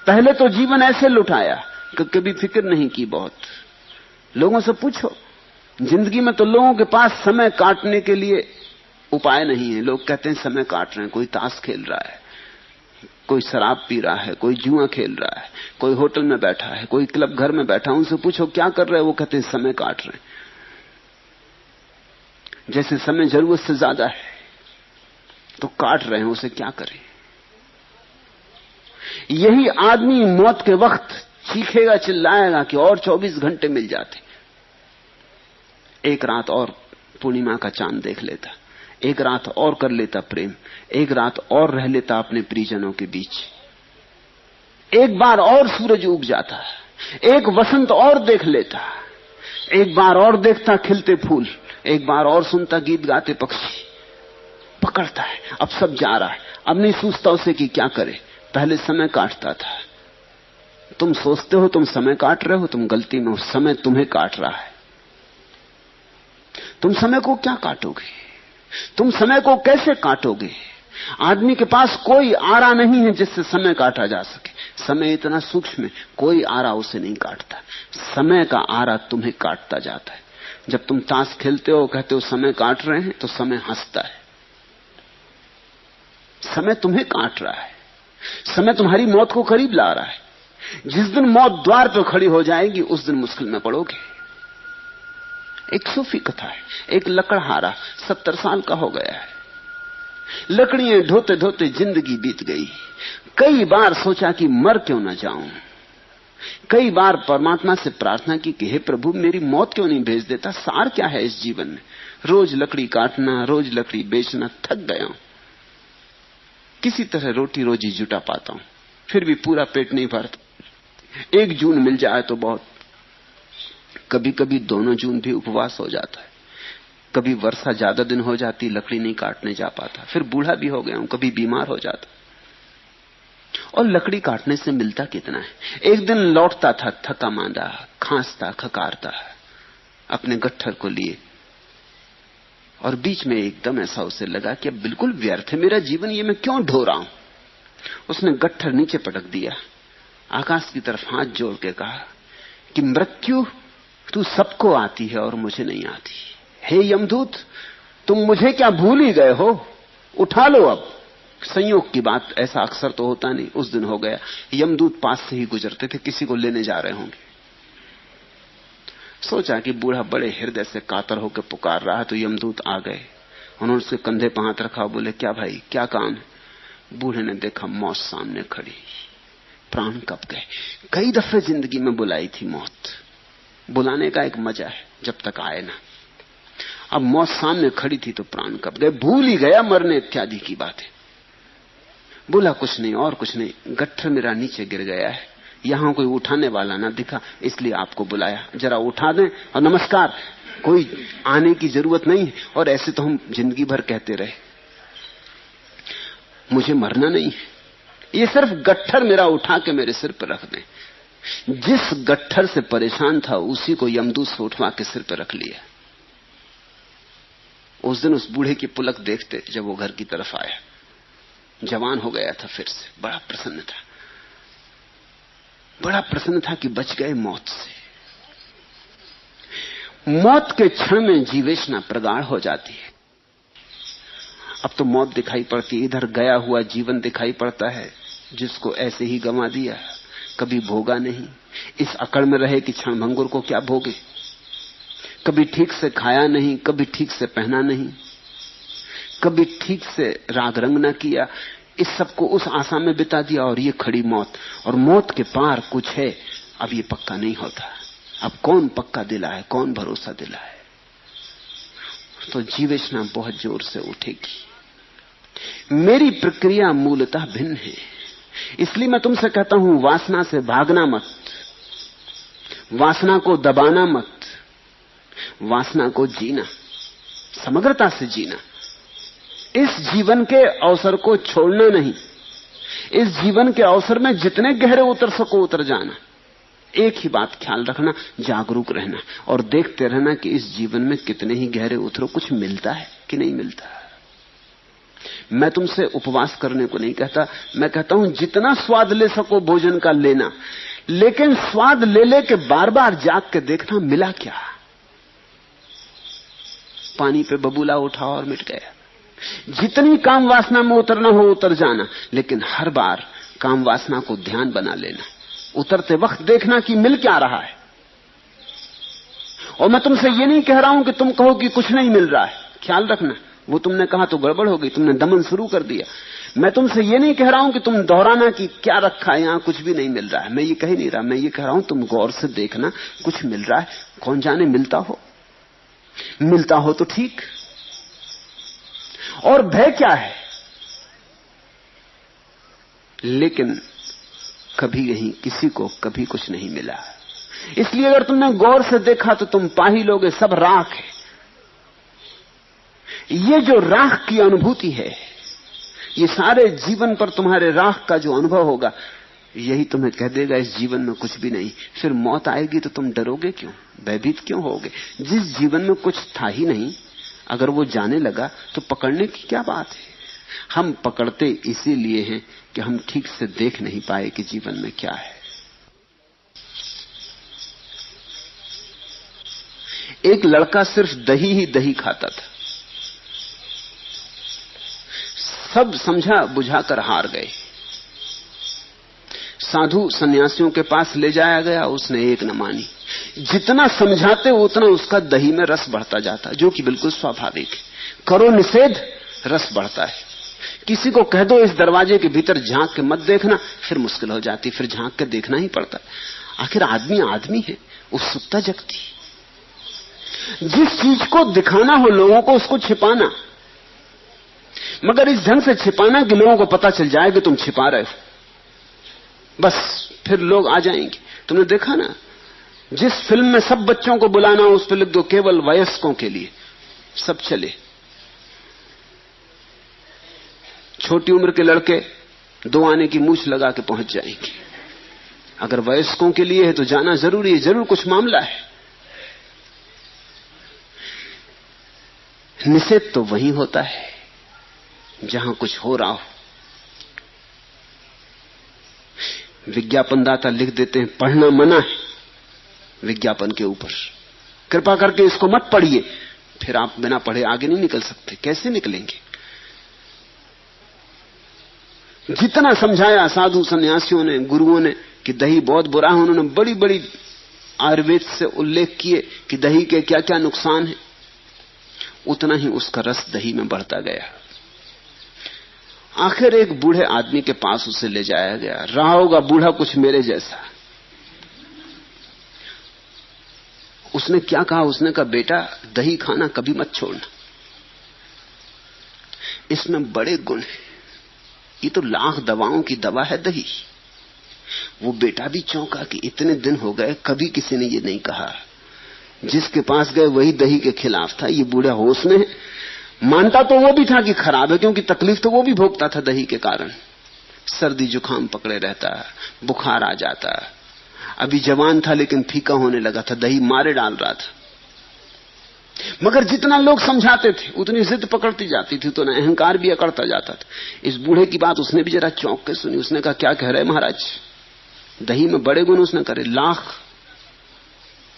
पहले तो जीवन ऐसे लुटाया कि कभी फिक्र नहीं की। बहुत लोगों से पूछो, जिंदगी में तो लोगों के पास समय काटने के लिए उपाय नहीं है। लोग कहते हैं समय काट रहे हैं, कोई ताश खेल रहा है, कोई शराब पी रहा है, कोई जुआ खेल रहा है, कोई होटल में बैठा है, कोई क्लब घर में बैठा। उनसे पूछो क्या कर रहे हैं, वो कहते हैं समय काट रहे हैं। जैसे समय जरूरत से ज्यादा है तो काट रहे हैं, उसे क्या करें। यही आदमी मौत के वक्त चीखेगा, चिल्लाएगा कि और 24 घंटे मिल जाते, एक रात और पूर्णिमा का चांद देख लेता, एक रात और कर लेता प्रेम, एक रात और रह लेता अपने परिजनों के बीच, एक बार और सूरज उग जाता, एक वसंत और देख लेता, एक बार और देखता खिलते फूल, एक बार और सुनता गीत गाते पक्षी। पकड़ता है, अब सब जा रहा है, अब नहीं सोचता उसे कि क्या करे। पहले समय काटता था। तुम सोचते हो तुम समय काट रहे हो, तुम गलती में हो, समय तुम्हें काट रहा है। तुम समय को क्या काटोगे, तुम समय को कैसे काटोगे। आदमी के पास कोई आरा नहीं है जिससे समय काटा जा सके। समय इतना सूक्ष्म है, कोई आरा उसे नहीं काटता। समय का आरा तुम्हें काटता जाता है। जब तुम ताश खेलते हो, कहते हो समय काट रहे हैं, तो समय हंसता है। समय तुम्हें काट रहा है, समय तुम्हारी मौत को करीब ला रहा है। जिस दिन मौत द्वार पर खड़ी हो जाएगी, उस दिन मुश्किल में पड़ोगे। एक सूफी कथा है, एक लकड़हारा 70 साल का हो गया है। लकड़ियां ढोते ढोते जिंदगी बीत गई। कई बार सोचा कि मर क्यों ना जाऊं। कई बार परमात्मा से प्रार्थना की कि हे प्रभु, मेरी मौत क्यों नहीं भेज देता। सार क्या है इस जीवन में, रोज लकड़ी काटना, रोज लकड़ी बेचना, थक गया हूं। किसी तरह रोटी रोजी जुटा पाता हूं, फिर भी पूरा पेट नहीं भरता। एक जून मिल जाए तो बहुत। कभी कभी दोनों जून भी उपवास हो जाता है। कभी वर्षा ज्यादा दिन हो जाती, लकड़ी नहीं काटने जा पाता। फिर बूढ़ा भी हो गया हूं, कभी बीमार हो जाता। और लकड़ी काटने से मिलता कितना है। एक दिन लौटता था थका मांदा, खांसता खकारता अपने गट्ठर को लिए, और बीच में एकदम ऐसा उसे लगा कि अब बिल्कुल व्यर्थ है मेरा जीवन, ये मैं क्यों ढो रहा हूं। उसने गट्ठर नीचे पटक दिया, आकाश की तरफ हाथ जोड़ के कहा कि मृत्यु तू सबको आती है और मुझे नहीं आती। हे यमदूत, तुम मुझे क्या भूल ही गए हो, उठा लो अब। संयोग की बात, ऐसा अक्सर तो होता नहीं। उस दिन हो गया, यमदूत पास से ही गुजरते थे, किसी को लेने जा रहे होंगे। सोचा कि बूढ़ा बड़े हृदय से कातर होकर पुकार रहा है, तो यमदूत आ गए। उन्होंने उसके कंधे पर हाथ रखा, बोले क्या भाई, क्या काम है। बूढ़े ने देखा मौत सामने खड़ी, प्राण कब गए। कई दफे जिंदगी में बुलाई थी मौत, बुलाने का एक मजा है जब तक आए ना। अब मौत सामने खड़ी थी तो प्राण कब गए, भूल ही गया मरने इत्यादि की बातें। बोला कुछ नहीं और कुछ नहीं, गट्ठर मेरा नीचे गिर गया है, यहां कोई उठाने वाला ना दिखा, इसलिए आपको बुलाया, जरा उठा दें और नमस्कार। कोई आने की जरूरत नहीं है। और ऐसे तो हम जिंदगी भर कहते रहे मुझे मरना नहीं है, ये सिर्फ गट्ठर मेरा उठा के मेरे सिर पर रख दें। जिस गट्ठर से परेशान था उसी को यमदूत से उठवा के सिर पर रख लिया। उस दिन उस बूढ़े की पुलक देखते जब वो घर की तरफ आया, जवान हो गया था फिर से, बड़ा प्रसन्न था, बड़ा प्रसन्न था कि बच गए मौत से। मौत के क्षण में जीवेशना प्रगाढ़ हो जाती है। अब तो मौत दिखाई पड़ती, इधर गया हुआ जीवन दिखाई पड़ता है जिसको ऐसे ही गंवा दिया, कभी भोगा नहीं। इस अकड़ में रहे कि क्षण भंगुर को क्या भोगे। कभी ठीक से खाया नहीं, कभी ठीक से पहना नहीं, कभी ठीक से राग रंग ना किया। इस सबको उस आशा में बिता दिया, और ये खड़ी मौत। और मौत के पार कुछ है, अब ये पक्का नहीं होता। अब कौन पक्का दिलाए, कौन भरोसा दिलाए। तो जीवेशना बहुत जोर से उठेगी। मेरी प्रक्रिया मूलतः भिन्न है, इसलिए मैं तुमसे कहता हूं, वासना से भागना मत, वासना को दबाना मत, वासना को जीना, समग्रता से जीना। इस जीवन के अवसर को छोड़ना नहीं। इस जीवन के अवसर में जितने गहरे उतर सको उतर जाना। एक ही बात ख्याल रखना, जागरूक रहना और देखते रहना कि इस जीवन में कितने ही गहरे उतरो, कुछ मिलता है कि नहीं मिलता। मैं तुमसे उपवास करने को नहीं कहता, मैं कहता हूं जितना स्वाद ले सको भोजन का लेना, लेकिन स्वाद ले ले के बार बार जाग के देखना मिला क्या। पानी पे बबूला उठा और मिट गया। जितनी काम वासना में उतरना हो उतर जाना, लेकिन हर बार काम वासना को ध्यान बना लेना, उतरते वक्त देखना कि मिल क्या रहा है। और मैं तुमसे ये नहीं कह रहा हूं कि तुम कहो कि कुछ नहीं मिल रहा है, ख्याल रखना, वो तुमने कहा तो गड़बड़ हो गई, तुमने दमन शुरू कर दिया। मैं तुमसे ये नहीं कह रहा हूं कि तुम दोहराना कि क्या रखा है यहां, कुछ भी नहीं मिल रहा है, मैं ये कह ही नहीं रहा। मैं ये कह रहा हूं तुम गौर से देखना, कुछ मिल रहा है, कौन जाने मिलता हो तो ठीक। और भय क्या है, लेकिन कभी कहीं किसी को कभी कुछ नहीं मिला, इसलिए अगर तुमने गौर से देखा तो तुम पा ही लोगे सब राख है। ये जो राख की अनुभूति है, ये सारे जीवन पर तुम्हारे राख का जो अनुभव होगा, यही तुम्हें कह देगा इस जीवन में कुछ भी नहीं। फिर मौत आएगी तो तुम डरोगे क्यों, भयभीत क्यों होगे? जिस जीवन में कुछ था ही नहीं, अगर वो जाने लगा तो पकड़ने की क्या बात है। हम पकड़ते इसीलिए हैं कि हम ठीक से देख नहीं पाए कि जीवन में क्या है। एक लड़का सिर्फ दही ही दही खाता था, सब समझा बुझाकर हार गए। साधु सन्यासियों के पास ले जाया गया, उसने एक न मानी। जितना समझाते उतना उसका दही में रस बढ़ता जाता, जो कि बिल्कुल स्वाभाविक है। करो निषेध, रस बढ़ता है। किसी को कह दो इस दरवाजे के भीतर झांक के मत देखना, फिर मुश्किल हो जाती, फिर झांक के देखना ही पड़ता। आखिर आदमी आदमी है, उत्सुकता जगती। जिस चीज को दिखाना हो लोगों को, उसको छिपाना, मगर इस ढंग से छिपाना कि लोगों को पता चल जाए कि तुम छिपा रहे हो, बस फिर लोग आ जाएंगे। तुमने देखा ना, जिस फिल्म में सब बच्चों को बुलाना हो उस पर लिख दो केवल वयस्कों के लिए, सब चले। छोटी उम्र के लड़के 2 आने की मूछ लगा के पहुंच जाएंगे। अगर वयस्कों के लिए है तो जाना जरूरी है, जरूर कुछ मामला है। निषेध तो वही होता है जहां कुछ हो रहा हो। विज्ञापनदाता लिख देते हैं पढ़ना मना है विज्ञापन के ऊपर, कृपा करके इसको मत पढ़िए। फिर आप बिना पढ़े आगे नहीं निकल सकते। कैसे निकलेंगे? जितना समझाया साधु सन्यासियों ने, गुरुओं ने कि दही बहुत बुरा है, उन्होंने बड़ी बड़ी आयुर्वेद से उल्लेख किए कि दही के क्या क्या नुकसान है, उतना ही उसका रस दही में बढ़ता गया। आखिर एक बूढ़े आदमी के पास उसे ले जाया गया। रहा होगा बूढ़ा कुछ मेरे जैसा। उसने क्या कहा? उसने कहा बेटा दही खाना कभी मत छोड़ना, इसमें बड़े गुण हैं, ये तो लाख दवाओं की दवा है दही। वो बेटा भी चौंका कि इतने दिन हो गए कभी किसी ने ये नहीं कहा। जिसके पास गए वही दही के खिलाफ था। ये बूढ़ा होश में है। मानता तो वो भी था कि खराब है, क्योंकि तकलीफ तो वो भी भोगता था दही के कारण। सर्दी जुकाम पकड़े रहता, बुखार आ जाता। अभी जवान था लेकिन फीका होने लगा था, दही मारे डाल रहा था। मगर जितना लोग समझाते थे उतनी जिद पकड़ती जाती थी, तो अहंकार भी अकड़ता जाता था। इस बूढ़े की बात उसने भी जरा चौंक के सुनी। उसने कहा क्या कह रहे महाराज, दही में बड़े गुण। उसने करे लाख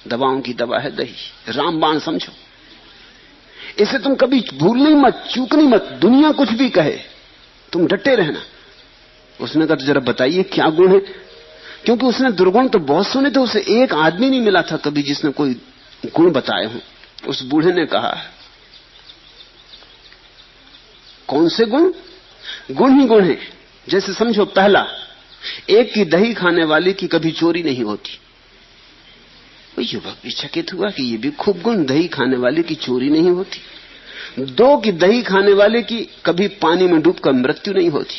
दवाओं की दवा है दही, रामबाण समझो इसे। तुम कभी भूलनी मत, चूकनी मत, दुनिया कुछ भी कहे तुम डटे रहना। उसने कहा तो जरा बताइए क्या गुण है, क्योंकि उसने दुर्गुण तो बहुत सुने थे, उसे एक आदमी नहीं मिला था कभी जिसने कोई गुण बताए हों। उस बूढ़े ने कहा कौन से गुण? गुण ही गुण है। जैसे समझो पहला, एक की दही खाने वाले की कभी चोरी नहीं होती। वो युवक भी चकित हुआ कि ये भी खूब गुण, दही खाने वाले की चोरी नहीं होती। 2 की दही खाने वाले की कभी पानी में डूबकर मृत्यु नहीं होती।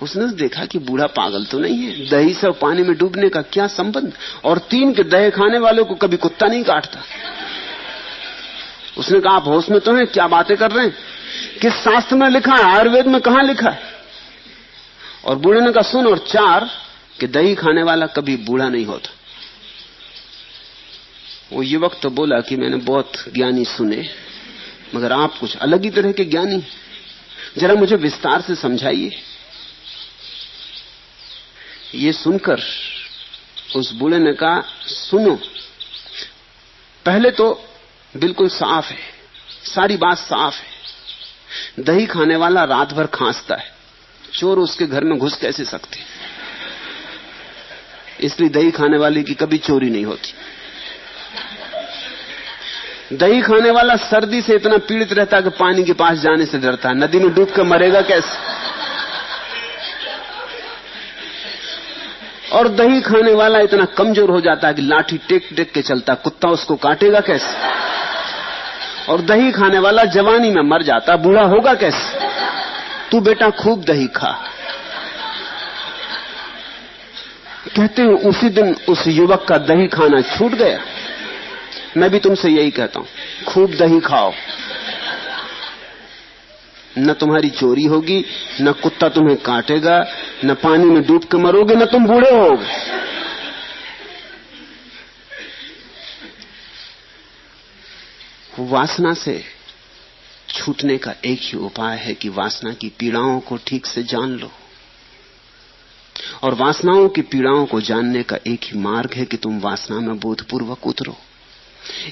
उसने देखा कि बूढ़ा पागल तो नहीं है, दही से पानी में डूबने का क्या संबंध। और 3 के दही खाने वालों को कभी कुत्ता नहीं काटता। उसने कहा आप होश में तो हैं, क्या बातें कर रहे हैं, किस शास्त्र में लिखा है, आयुर्वेद में कहां लिखा है? और बूढ़े ने कहा सुन, और 4 कि दही खाने वाला कभी बूढ़ा नहीं होता। वो युवक तो बोला कि मैंने बहुत ज्ञानी सुने, मगर आप कुछ अलग ही तरह के ज्ञानी, जरा मुझे विस्तार से समझाइए। ये सुनकर उस बूढ़े ने कहा, सुनो, पहले तो बिल्कुल साफ है, सारी बात साफ है। दही खाने वाला रात भर खांसता है, चोर उसके घर में घुस कैसे सकते? इसलिए दही खाने वाले की कभी चोरी नहीं होती। दही खाने वाला सर्दी से इतना पीड़ित रहता है कि पानी के पास जाने से डरता है। नदी में डूब कर मरेगा कैसे? और दही खाने वाला इतना कमजोर हो जाता है कि लाठी टेक टेक के चलता, कुत्ता उसको काटेगा कैसे? और दही खाने वाला जवानी में मर जाता, बूढ़ा होगा कैसे? तू बेटा खूब दही खा। कहते हैं उसी दिन उस युवक का दही खाना छूट गया। मैं भी तुमसे यही कहता हूं, खूब दही खाओ, न तुम्हारी चोरी होगी, न कुत्ता तुम्हें काटेगा, न पानी में डूब के मरोगे, न तुम बूढ़े होगे। वासना से छूटने का एक ही उपाय है कि वासना की पीड़ाओं को ठीक से जान लो, और वासनाओं की पीड़ाओं को जानने का एक ही मार्ग है कि तुम वासना में बोधपूर्वक उतरो।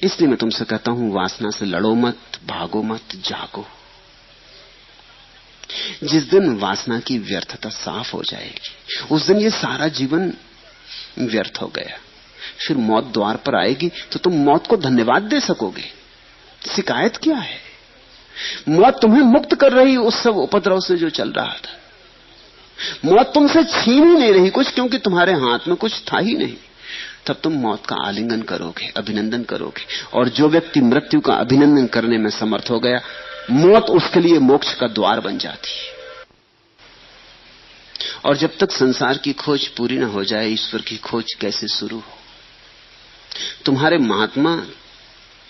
इसलिए मैं तुमसे कहता हूं, वासना से लड़ो मत, भागो मत, जागो। जिस दिन वासना की व्यर्थता साफ हो जाएगी, उस दिन ये सारा जीवन व्यर्थ हो गया। फिर मौत द्वार पर आएगी तो तुम मौत को धन्यवाद दे सकोगे। शिकायत क्या है? मौत तुम्हें मुक्त कर रही उस सब उपद्रव से जो चल रहा था। मौत तुमसे छीन ही नहीं रही कुछ, क्योंकि तुम्हारे हाथ में कुछ था ही नहीं। तब तुम मौत का आलिंगन करोगे, अभिनंदन करोगे। और जो व्यक्ति मृत्यु का अभिनंदन करने में समर्थ हो गया, मौत उसके लिए मोक्ष का द्वार बन जाती है। और जब तक संसार की खोज पूरी न हो जाए, ईश्वर की खोज कैसे शुरू हो? तुम्हारे महात्मा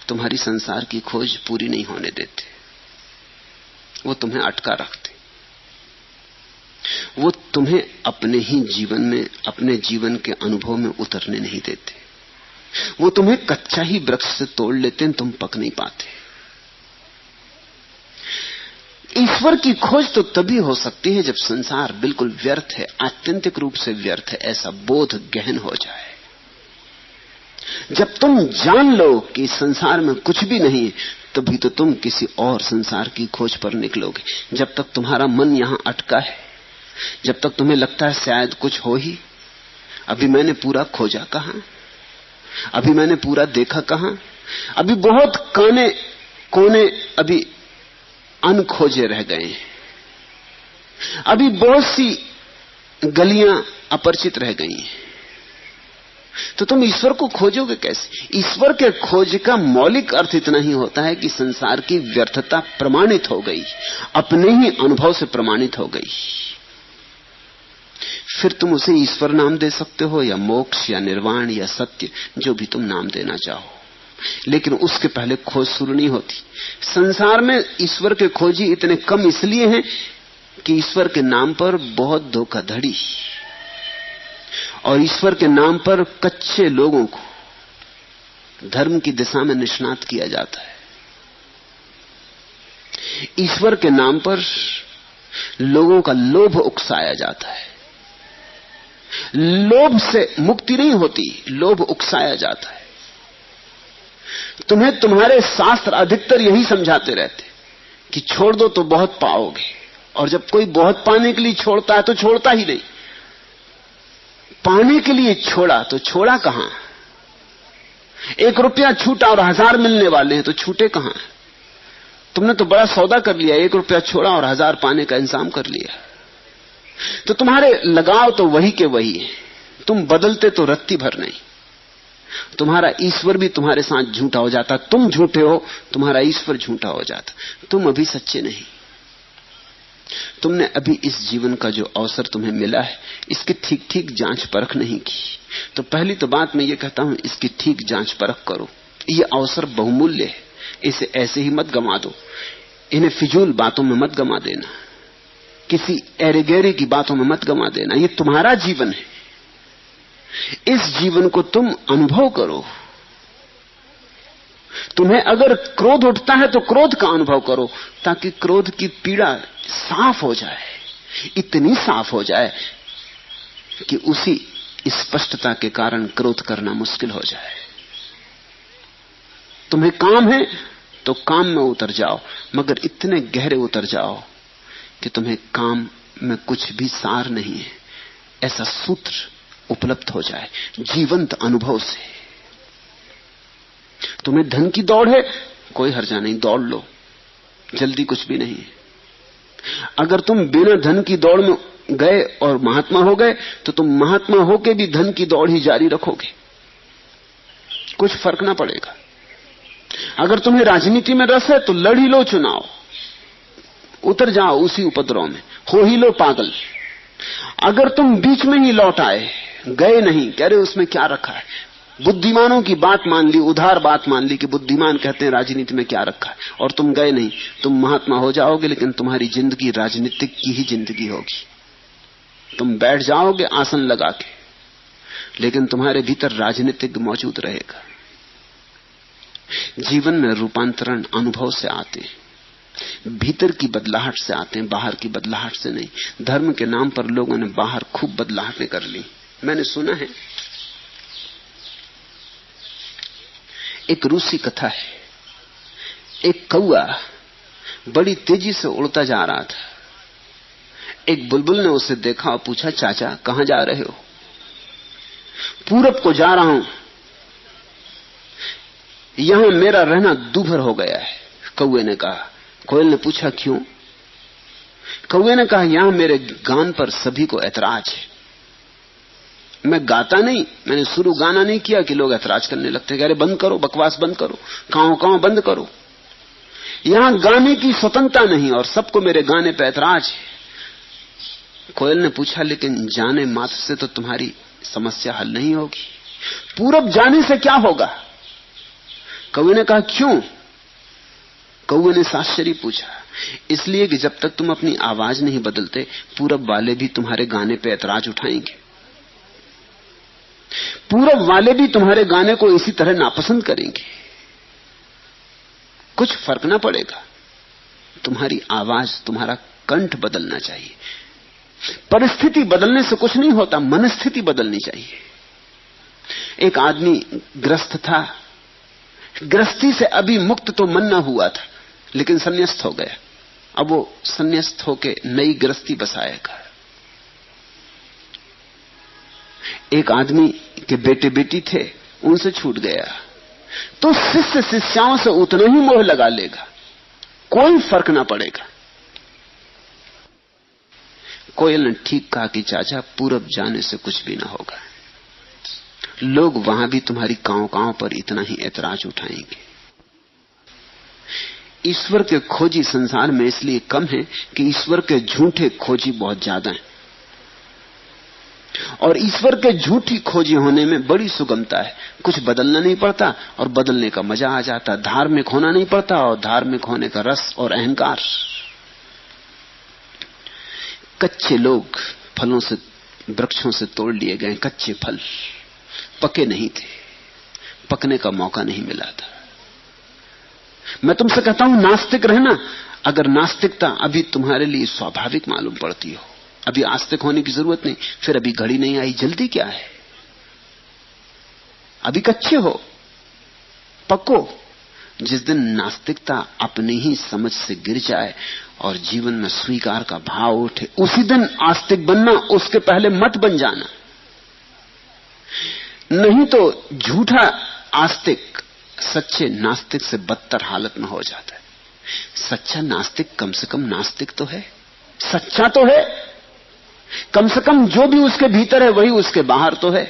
तुम्हारी संसार की खोज पूरी नहीं होने देते, वो तुम्हें अटका रखते। वो तुम्हें अपने ही जीवन में, अपने जीवन के अनुभव में उतरने नहीं देते। वो तुम्हें कच्चा ही वृक्ष से तोड़ लेते हैं, तुम पक नहीं पाते। ईश्वर की खोज तो तभी हो सकती है जब संसार बिल्कुल व्यर्थ है, आत्यंतिक रूप से व्यर्थ है, ऐसा बोध गहन हो जाए। जब तुम जान लो कि संसार में कुछ भी नहीं है, तभी तो तुम किसी और संसार की खोज पर निकलोगे। जब तक तुम्हारा मन यहां अटका है, जब तक तुम्हें लगता है शायद कुछ हो ही, अभी मैंने पूरा खोजा कहां, अभी मैंने पूरा देखा कहां, अभी बहुत काने कोने अभी अनखोजे रह गए हैं, अभी बहुत सी गलियां अपरिचित रह गई हैं। तो तुम ईश्वर को खोजोगे कैसे? ईश्वर के खोज का मौलिक अर्थ इतना ही होता है कि संसार की व्यर्थता प्रमाणित हो गई, अपने ही अनुभव से प्रमाणित हो गई। फिर तुम उसे ईश्वर नाम दे सकते हो, या मोक्ष, या निर्वाण, या सत्य, जो भी तुम नाम देना चाहो। लेकिन उसके पहले खोज शुरू नहीं होती। संसार में ईश्वर के खोजी इतने कम इसलिए हैं कि ईश्वर के नाम पर बहुत धोखाधड़ी, और ईश्वर के नाम पर कच्चे लोगों को धर्म की दिशा में निष्णात किया जाता है। ईश्वर के नाम पर लोगों का लोभ उकसाया जाता है। लोभ से मुक्ति नहीं होती, लोभ उकसाया जाता है। तुम्हें तुम्हारे शास्त्र अधिकतर यही समझाते रहते कि छोड़ दो तो बहुत पाओगे, और जब कोई बहुत पाने के लिए छोड़ता है तो छोड़ता ही नहीं। पाने के लिए छोड़ा तो छोड़ा कहां? 1 रुपया छूटा और 1000 मिलने वाले हैं, तो छूटे कहां? तुमने तो बड़ा सौदा कर लिया, 1 रुपया छोड़ा और 1000 पाने का इंतजाम कर लिया। तो तुम्हारे लगाव तो वही के वही है, तुम बदलते तो रत्ती भर नहीं। तुम्हारा ईश्वर भी तुम्हारे साथ झूठा हो जाता, तुम झूठे हो, तुम्हारा ईश्वर झूठा हो जाता। तुम अभी सच्चे नहीं। तुमने अभी इस जीवन का जो अवसर तुम्हें मिला है, इसकी ठीक ठीक जांच परख नहीं की। तो पहली तो बात मैं ये कहता हूं, इसकी ठीक जांच परख करो। ये अवसर बहुमूल्य है, इसे ऐसे ही मत गंवा दो। इन्हें फिजूल बातों में मत गंवा देना, किसी एरेगेरे की बातों में मत गंवा देना। ये तुम्हारा जीवन है, इस जीवन को तुम अनुभव करो। तुम्हें अगर क्रोध उठता है तो क्रोध का अनुभव करो, ताकि क्रोध की पीड़ा साफ हो जाए, इतनी साफ हो जाए कि उसी स्पष्टता के कारण क्रोध करना मुश्किल हो जाए। तुम्हें काम है तो काम में उतर जाओ, मगर इतने गहरे उतर जाओ कि तुम्हें काम में कुछ भी सार नहीं है, ऐसा सूत्र उपलब्ध हो जाए जीवंत अनुभव से। तुम्हें धन की दौड़ है, कोई हर्जा नहीं, दौड़ लो, जल्दी कुछ भी नहीं है। अगर तुम बिना धन की दौड़ में गए और महात्मा हो गए तो तुम महात्मा होके भी धन की दौड़ ही जारी रखोगे, कुछ फर्क ना पड़ेगा। अगर तुम्हें राजनीति में रस है तो लड़ ही लो चुनाव, उतर जाओ उसी उपद्रव में, हो ही लो पागल। अगर तुम बीच में ही लौट आए, गए नहीं, कह रहे उसमें क्या रखा है, बुद्धिमानों की बात मान ली, उधार बात मान ली कि बुद्धिमान कहते हैं राजनीति में क्या रखा है, और तुम गए नहीं, तुम महात्मा हो जाओगे, लेकिन तुम्हारी जिंदगी राजनीतिक की ही जिंदगी होगी। तुम बैठ जाओगे आसन लगा के, लेकिन तुम्हारे भीतर राजनीतिक मौजूद रहेगा। जीवन में रूपांतरण अनुभव से आते हैं, भीतर की बदलाहट से आते हैं, बाहर की बदलाहट से नहीं। धर्म के नाम पर लोगों ने बाहर खूब बदलाहटें कर ली। मैंने सुना है, एक रूसी कथा है, एक कौआ बड़ी तेजी से उड़ता जा रहा था। एक बुलबुल ने उसे देखा और पूछा, चाचा कहां जा रहे हो? पूरब को जा रहा हूं, यहां मेरा रहना दूभर हो गया है, कौए ने कहा। कोयल ने पूछा क्यों? कौए ने कहा, यहां मेरे गान पर सभी को ऐतराज है। मैं गाता नहीं, मैंने शुरू गाना नहीं किया कि लोग ऐतराज करने लगते, अरे बंद करो, बकवास बंद करो, कांव बंद करो। यहां गाने की स्वतंत्रता नहीं और सबको मेरे गाने पर ऐतराज है। कोयल ने पूछा, लेकिन जाने मात्र से तो तुम्हारी समस्या हल नहीं होगी, पूरब जाने से क्या होगा? कौए ने कहा, क्यों? कौए ने आश्चर्य पूछा, इसलिए कि जब तक तुम अपनी आवाज नहीं बदलते, पूरब वाले भी तुम्हारे गाने पे ऐतराज उठाएंगे। पूरब वाले भी तुम्हारे गाने को इसी तरह नापसंद करेंगे, कुछ फर्क ना पड़ेगा। तुम्हारी आवाज, तुम्हारा कंठ बदलना चाहिए। परिस्थिति बदलने से कुछ नहीं होता, मनस्थिति बदलनी चाहिए। एक आदमी ग्रस्त था, गृहस्थी से अभी मुक्त तो मन न हुआ था, लेकिन संन्यास्त हो गया। अब वो संन्यास्त होके नई गृहस्थी बसाएगा। एक आदमी के बेटे बेटी थे, उनसे छूट गया, तो शिष्य शिष्याओं से उतना ही मोह लगा लेगा, कोई फर्क ना पड़ेगा। कोयल ने ठीक कहा कि चाचा पूरब जाने से कुछ भी ना होगा, लोग वहां भी तुम्हारी कांव पर इतना ही ऐतराज उठाएंगे। ईश्वर के खोजी संसार में इसलिए कम है कि ईश्वर के झूठे खोजी बहुत ज्यादा हैं, और ईश्वर के झूठी खोजी होने में बड़ी सुगमता है। कुछ बदलना नहीं पड़ता और बदलने का मजा आ जाता, धार्मिक होना नहीं पड़ता और धार्मिक होने का रस और अहंकार। कच्चे लोग फलों से, वृक्षों से तोड़ लिए गए, कच्चे फल पके नहीं थे, पकने का मौका नहीं मिला था। मैं तुमसे कहता हूं नास्तिक रहना। अगर नास्तिकता अभी तुम्हारे लिए स्वाभाविक मालूम पड़ती हो, अभी आस्तिक होने की जरूरत नहीं, फिर अभी घड़ी नहीं आई, जल्दी क्या है? अभी कच्चे हो, पको। जिस दिन नास्तिकता अपनी ही समझ से गिर जाए और जीवन में स्वीकार का भाव उठे, उसी दिन आस्तिक बनना, उसके पहले मत बन जाना। नहीं तो झूठा आस्तिक सच्चे नास्तिक से बदतर हालत में हो जाता है। सच्चा नास्तिक कम से कम नास्तिक तो है, सच्चा तो है, कम से कम जो भी उसके भीतर है वही उसके बाहर तो है।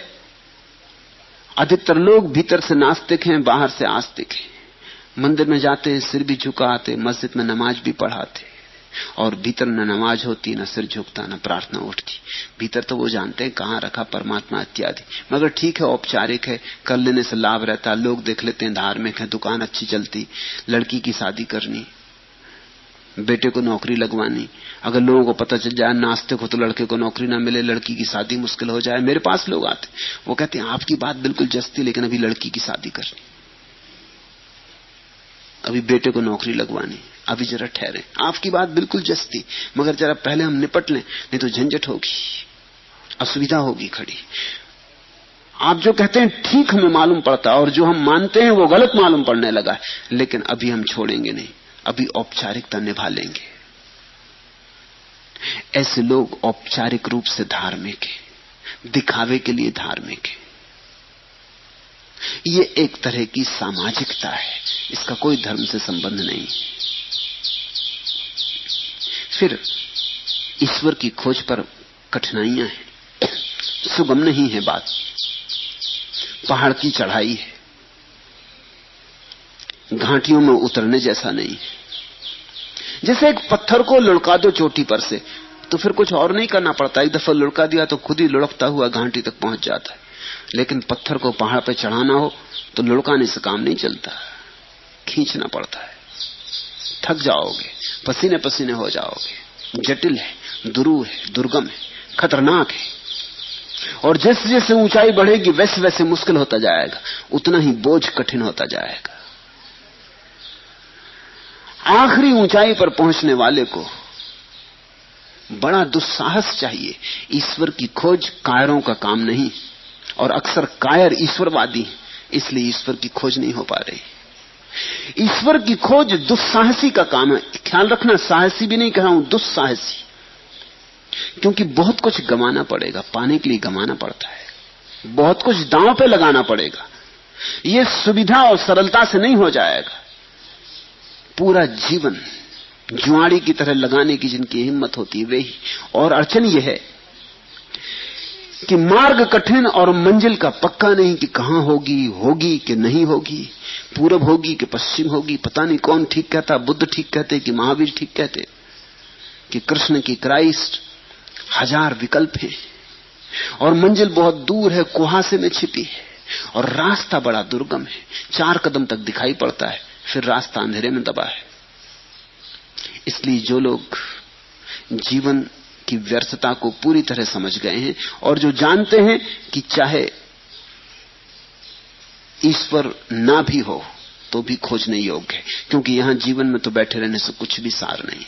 अधिकतर लोग भीतर से नास्तिक हैं, बाहर से आस्तिक हैं। मंदिर में जाते हैं, सिर भी झुकाते, मस्जिद में नमाज भी पढ़ाते, और भीतर न नमाज होती, न सिर झुकता, न प्रार्थना उठती। भीतर तो वो जानते हैं कहां रखा परमात्मा इत्यादि, मगर ठीक है, औपचारिक है, कर लेने से लाभ रहता, लोग देख लेते हैं, धार्मिक है, दुकान अच्छी चलती, लड़की की शादी करनी, बेटे को नौकरी लगवानी। अगर लोगों को पता चल जाए नास्तिक हो तो लड़के को नौकरी ना मिले, लड़की की शादी मुश्किल हो जाए। मेरे पास लोग आते, वो कहते हैं आपकी बात बिल्कुल जस्ती, लेकिन अभी लड़की की शादी करनी। अभी बेटे को नौकरी लगवानी, अभी जरा ठहरे, आपकी बात बिल्कुल जस्ती, मगर जरा पहले हम निपट लें, नहीं तो झंझट होगी, असुविधा होगी खड़ी। आप जो कहते हैं ठीक हमें मालूम पड़ता है, और जो हम मानते हैं वो गलत मालूम पड़ने लगा है, लेकिन अभी हम छोड़ेंगे नहीं, अभी औपचारिकता निभा लेंगे। ऐसे लोग औपचारिक रूप से धार्मिक है, दिखावे के लिए धार्मिक है। ये एक तरह की सामाजिकता है, इसका कोई धर्म से संबंध नहीं। फिर ईश्वर की खोज पर कठिनाइयां हैं, सुगम नहीं है बात, पहाड़ की चढ़ाई है, घाटियों में उतरने जैसा नहीं। जैसे एक पत्थर को लुढ़का दो चोटी पर से तो फिर कुछ और नहीं करना पड़ता, एक दफा लुढ़का दिया तो खुद ही लुढ़कता हुआ घाटी तक पहुंच जाता है। लेकिन पत्थर को पहाड़ पर चढ़ाना हो तो लुढ़काने से काम नहीं चलता, खींचना पड़ता है, थक जाओगे, पसीने पसीने हो जाओगे। जटिल है, दुरूह है, दुर्गम है, खतरनाक है, और जैसे जैसे ऊंचाई बढ़ेगी वैसे वैसे मुश्किल होता जाएगा, उतना ही बोझ कठिन होता जाएगा। आखिरी ऊंचाई पर पहुंचने वाले को बड़ा दुस्साहस चाहिए। ईश्वर की खोज कायरों का काम नहीं, और अक्सर कायर ईश्वरवादी, इसलिए ईश्वर की खोज नहीं हो पा रही। ईश्वर की खोज दुस्साहसी का काम है। ख्याल रखना, साहसी भी नहीं कह रहा हूं, दुस्साहसी, क्योंकि बहुत कुछ गंवाना पड़ेगा, पाने के लिए गंवाना पड़ता है, बहुत कुछ दांव पे लगाना पड़ेगा। यह सुविधा और सरलता से नहीं हो जाएगा। पूरा जीवन जुआड़ी की तरह लगाने की जिनकी हिम्मत होती है वे ही। और अड़चन यह है कि मार्ग कठिन और मंजिल का पक्का नहीं कि कहां होगी, होगी कि नहीं होगी, पूरब होगी कि पश्चिम होगी, पता नहीं कौन ठीक कहता, बुद्ध ठीक कहते कि महावीर ठीक कहते कि कृष्ण की क्राइस्ट। हजार विकल्प हैं और मंजिल बहुत दूर है, कुहासे में छिपी है, और रास्ता बड़ा दुर्गम है, 4 कदम तक दिखाई पड़ता है, फिर रास्ता अंधेरे में दबा है। इसलिए जो लोग जीवन की व्यर्थता को पूरी तरह समझ गए हैं और जो जानते हैं कि चाहे ईश्वर ना भी हो तो भी खोजने योग्य है, क्योंकि यहां जीवन में तो बैठे रहने से कुछ भी सार नहीं,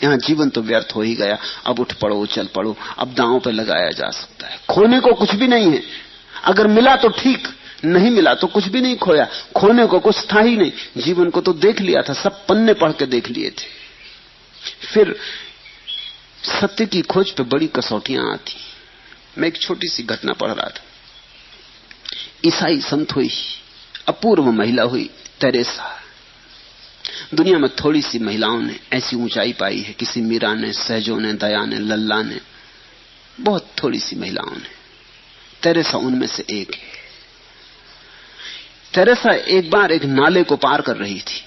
यहां जीवन तो व्यर्थ हो ही गया। अब उठ पड़ो, चल पड़ो, अब दांव पे लगाया जा सकता है। खोने को कुछ भी नहीं है, अगर मिला तो ठीक, नहीं मिला तो कुछ भी नहीं खोया। खोने को कुछ था ही नहीं, जीवन को तो देख लिया था, सब पन्ने पढ़ के देख लिए थे। फिर सत्य की खोज पे बड़ी कसौटियां आती। मैं एक छोटी सी घटना पढ़ रहा था। ईसाई संत हुई, अपूर्व महिला हुई, तेरेसा। दुनिया में थोड़ी सी महिलाओं ने ऐसी ऊंचाई पाई है, किसी मीरा ने, सहजों ने, दया ने, लल्ला ने, बहुत थोड़ी सी महिलाओं ने। तेरेसा उनमें से एक है। तेरेसा एक बार एक नाले को पार कर रही थी,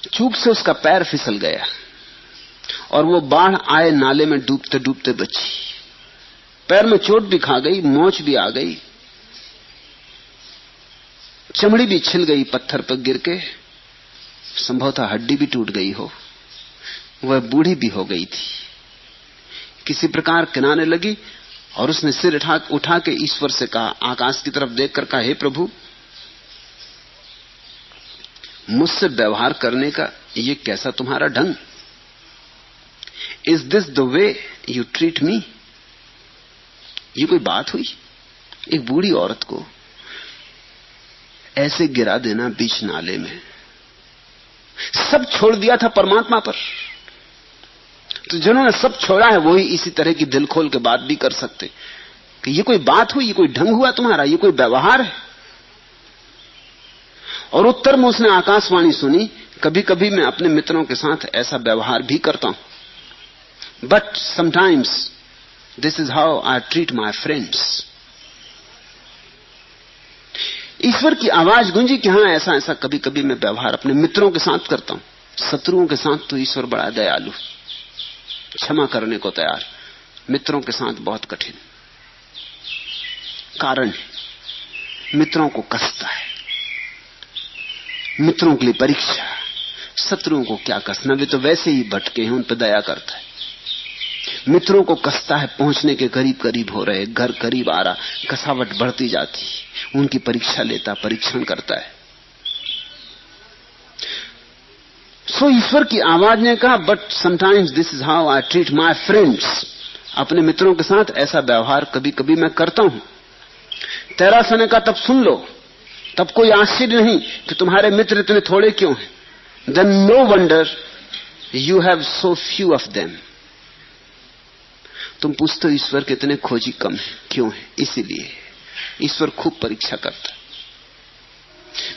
चूक से उसका पैर फिसल गया और वो बाढ़ आए नाले में डूबते डूबते बची। पैर में चोट भी खा गई, मोच भी आ गई, चमड़ी भी छिल गई पत्थर पर गिर के, संभवतः हड्डी भी टूट गई हो। वह बूढ़ी भी हो गई थी। किसी प्रकार किनारे लगी और उसने सिर उठा के ईश्वर से कहा, आकाश की तरफ देखकर कहा, हे प्रभु, मुझसे व्यवहार करने का ये कैसा तुम्हारा ढंग? Is this the way you treat me? ये कोई बात हुई? एक बूढ़ी औरत को ऐसे गिरा देना बीच नाले में। सब छोड़ दिया था परमात्मा पर, तो जिन्होंने सब छोड़ा है वही इसी तरह की दिल खोल के बात भी कर सकते कि ये कोई बात हुई, ये कोई ढंग हुआ तुम्हारा, ये कोई व्यवहार है। और उत्तर में उसने आकाशवाणी सुनी, कभी कभी मैं अपने मित्रों के साथ ऐसा व्यवहार भी करता हूं, but sometimes this is how I treat my friends. ईश्वर की आवाज गूंजी कि हां, ऐसा ऐसा कभी कभी मैं व्यवहार अपने मित्रों के साथ करता हूं, शत्रुओं के साथ तो ईश्वर बड़ा दयालु, क्षमा करने को तैयार, मित्रों के साथ बहुत कठिन। कारण मित्रों को कसता है, मित्रों के लिए परीक्षा। शत्रुओं को क्या कसना, वे तो वैसे ही भटके हैं, उन पर दया करता है। मित्रों को कसता है, पहुंचने के करीब करीब हो रहे, घर करीब आ रहा, कसावट बढ़ती जाती, उनकी परीक्षा लेता, परीक्षण करता है। सो ईश्वर की आवाज ने कहा, but sometimes this is how I treat my friends. अपने मित्रों के साथ ऐसा व्यवहार कभी कभी मैं करता हूं। तैरासा ने कहा, तब सुन लो, तब कोई आश्चर्य नहीं कि तुम्हारे मित्र इतने थोड़े क्यों हैं। Then no wonder you have so few of them. तुम पूछते हो ईश्वर के इतने खोजी कम है, क्यों है? इसीलिए ईश्वर खूब परीक्षा करता है।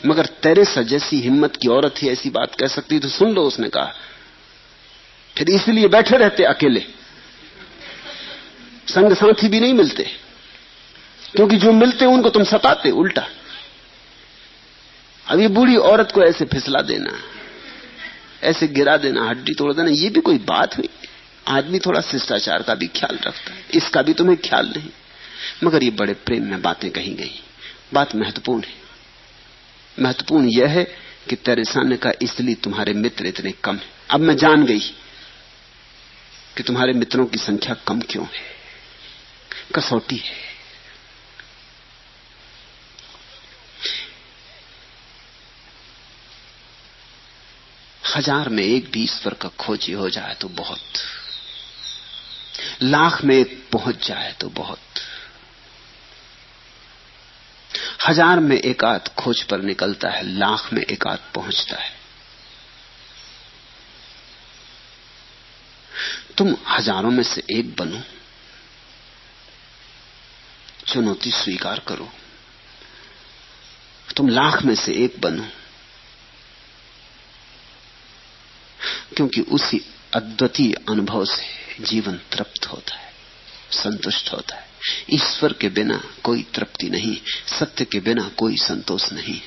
मगर तेरे सा जैसी हिम्मत की औरत ही ऐसी बात कह सकती, तो सुन लो, उसने कहा। फिर इसलिए बैठे रहते अकेले, संग साथी भी नहीं मिलते, क्योंकि जो मिलते उनको तुम सताते उल्टा। अब ये बूढ़ी औरत को ऐसे फिसला देना, ऐसे गिरा देना, हड्डी तोड़ देना, ये भी कोई बात हुई? आदमी थोड़ा शिष्टाचार का भी ख्याल रखता है, इसका भी तुम्हें ख्याल नहीं। मगर ये बड़े प्रेम में बातें कही गई। बात महत्वपूर्ण है। महत्वपूर्ण यह है कि तेरेसा ने कहा, इसलिए तुम्हारे मित्र इतने कम हैं। अब मैं जान गई कि तुम्हारे मित्रों की संख्या कम क्यों है। कसौटी है। हजार में एक भी ईश्वर का खोजी हो जाए तो बहुत, लाख में एक पहुंच जाए तो बहुत, हजार में एक आध खोज पर निकलता है, लाख में एक आध पहुंचता है। तुम हजारों में से एक बनो, चुनौती स्वीकार करो। तुम लाख में से एक बनो, क्योंकि उसी अद्वितीय अनुभव से जीवन तृप्त होता है, संतुष्ट होता है। ईश्वर के बिना कोई तृप्ति नहीं, सत्य के बिना कोई संतोष नहीं।